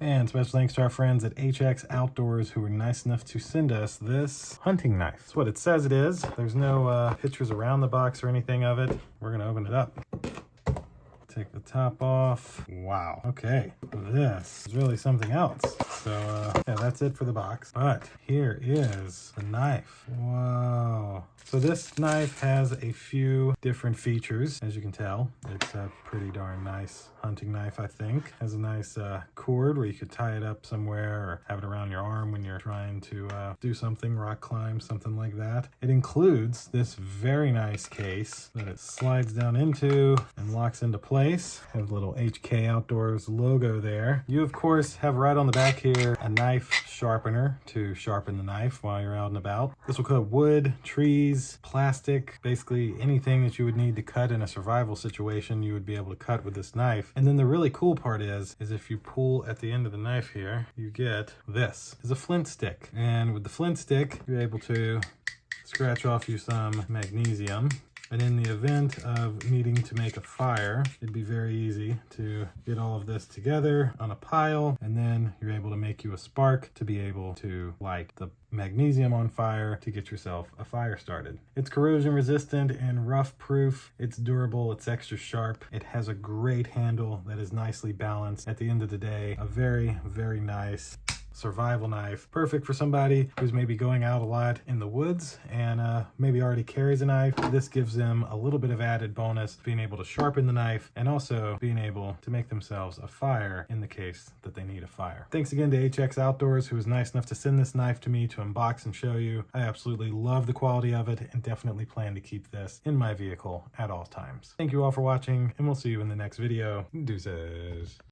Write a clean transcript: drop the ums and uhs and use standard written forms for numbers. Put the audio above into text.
And special thanks to our friends at HX Outdoors who were nice enough to send us this hunting knife. It's what it says it is. There's no pictures around the box or anything of it. We're gonna open it up. Take the top off. Wow. Okay. This is really something else. So, yeah, that's it for the box. But here is the knife. Whoa. So this knife has a few different features, as you can tell. It's a pretty darn nice hunting knife, I think. Has a nice cord where you could tie it up somewhere or have it around your arm when you're trying to do something, rock climb, something like that. It includes this very nice case that it slides down into and locks into place. Has a little HK Outdoors logo there. You, of course, have right on the back here a knife sharpener to sharpen the knife while you're out and about. This will cut wood, trees, plastic, basically anything that you would need to cut in a survival situation, you would be able to cut with this knife. And then the really cool part is if you pull at the end of the knife here, you get this is a flint stick. And with the flint stick, you're able to scratch off you some magnesium. And in the event of needing to make a fire, it'd be very easy to get all of this together on a pile, and then you're able to make you a spark to be able to light the magnesium on fire to get yourself a fire started. It's corrosion resistant and rough proof. It's durable, it's extra sharp. It has a great handle that is nicely balanced. At the end of the day, a very, very nice survival knife. Perfect for somebody who's maybe going out a lot in the woods and maybe already carries a knife. This gives them a little bit of added bonus, being able to sharpen the knife and also being able to make themselves a fire in the case that they need a fire. Thanks again to HX Outdoors, who was nice enough to send this knife to me to unbox and show you. I absolutely love the quality of it and definitely plan to keep this in my vehicle at all times. Thank you all for watching, and we'll see you in the next video. Deuces.